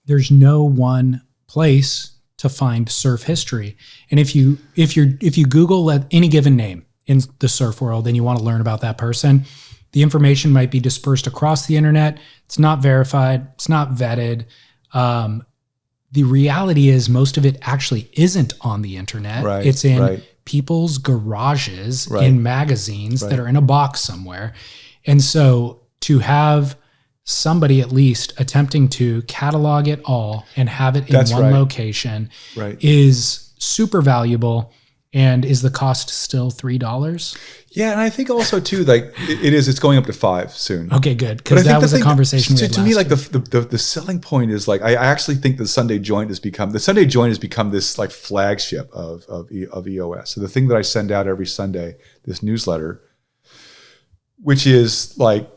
there's no one place to find surf history. And if you Google any given name in the surf world and you want to learn about that person, the information might be dispersed across the internet. It's not verified. It's not vetted. The reality is most of it actually isn't on the internet. Right, it's in right. people's garages, Right. in magazines Right. that are in a box somewhere. And so to have somebody at least attempting to catalog it all and have it in That's one right. location Right. is super valuable. And is the cost still $3? Yeah, and I think also too, like it's going up to $5 soon. Okay, good. But I Because think that was a conversation we had to me, like last week. the selling point is like I actually think the Sunday Joint has become this like flagship of EOS. So the thing that I send out every Sunday, this newsletter, which is like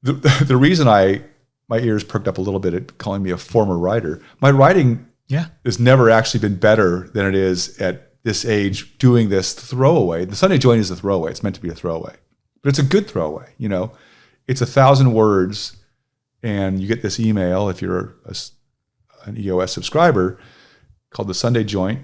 the reason my ears perked up a little bit at calling me a former writer. My writing has never actually been better than it is at this age doing this throwaway. The Sunday Joint is a throwaway. It's meant to be a throwaway, but it's a good throwaway. You know, it's 1,000 words, and you get this email if you're an EOS subscriber called the Sunday Joint.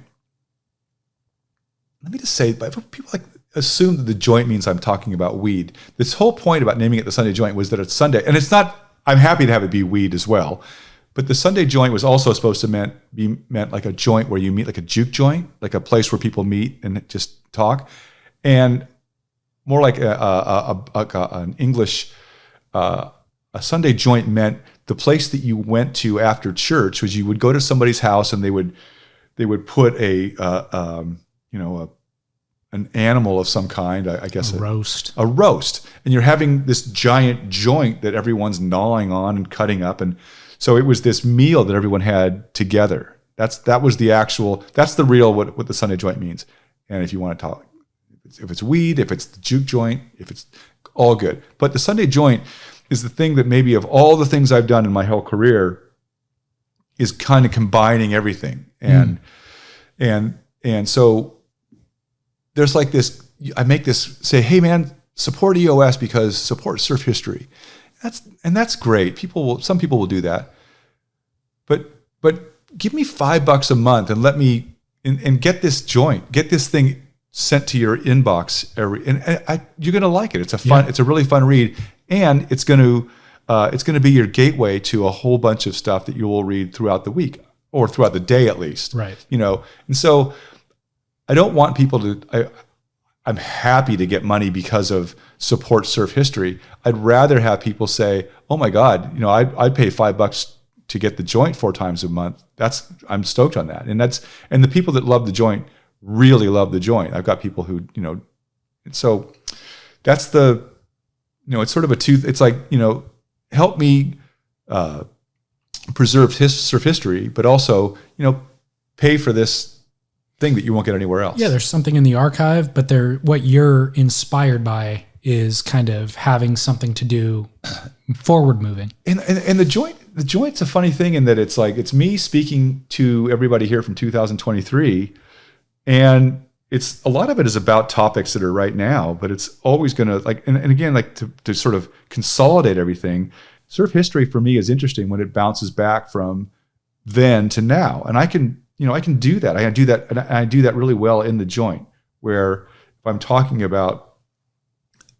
Let me just say, people like assume that the joint means I'm talking about weed. This whole point about naming it the Sunday Joint was that it's Sunday, and it's not. I'm happy to have it be weed as well. But the Sunday Joint was also supposed to be meant like a joint where you meet, like a juke joint, like a place where people meet and just talk, and more like an English. A Sunday Joint meant the place that you went to after church, was you would go to somebody's house and they would put an animal of some kind, I guess A roast, and you're having this giant joint that everyone's gnawing on and cutting up, and so it was this meal that everyone had together. That's the real what the Sunday Joint means. And if you want to talk, if it's weed, if it's the juke joint, if it's all good. But the Sunday Joint is the thing that maybe of all the things I've done in my whole career is kind of combining everything. And so there's like this, I make this say, hey man, support EOS because support surf history. That's great. Some people will do that, but give me $5 a month and let me and get this joint, get this thing sent to your inbox you're gonna like it. It's a really fun read, and it's gonna be your gateway to a whole bunch of stuff that you will read throughout the week or throughout the day at least. right? You know, and so I don't want people to. I'm happy to get money because of support surf history. I'd rather have people say, "Oh my God, you know, I'd pay $5 to get the joint 4 times a month." I'm stoked on that, and the people that love the joint really love the joint. I've got people who, you know, and so that's the, you know, it's sort of it's like, you know, help me preserve surf history, but also, you know, pay for this thing that you won't get anywhere else. Yeah, there's something in the archive, but what you're inspired by is kind of having something to do forward moving. And the joint's a funny thing in that it's like, it's me speaking to everybody here from 2023, and it's a lot of it is about topics that are right now, but it's always going to like, and again, like to sort of consolidate everything. Surf history for me is interesting when it bounces back from then to now, and I can do that. I do that really well in the joint, where if I'm talking about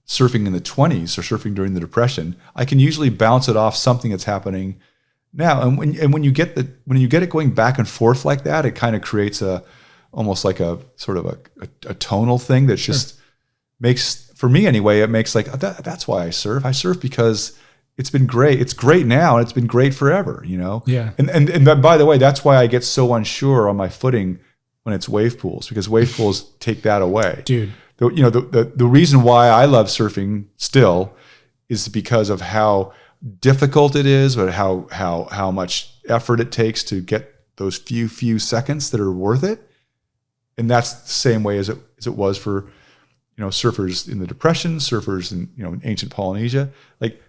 surfing in the 20s or surfing during the Depression, I can usually bounce it off something that's happening now. And when you get it going back and forth like that, it kind of creates almost like a sort of a tonal thing that just makes, for me anyway, it makes like, that's why I surf. I surf because it's been great. It's great now, and it's been great forever, you know? Yeah. And by the way, that's why I get so unsure on my footing when it's wave pools, because wave pools take that away. Dude. The reason why I love surfing still is because of how difficult it is, but how much effort it takes to get those few seconds that are worth it. And that's the same way as it was for, you know, surfers in the Depression, surfers in ancient Polynesia. Like,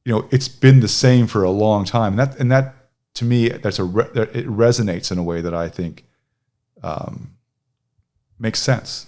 you know, it's been the same for a long time, and that to me, it resonates in a way that I think makes sense.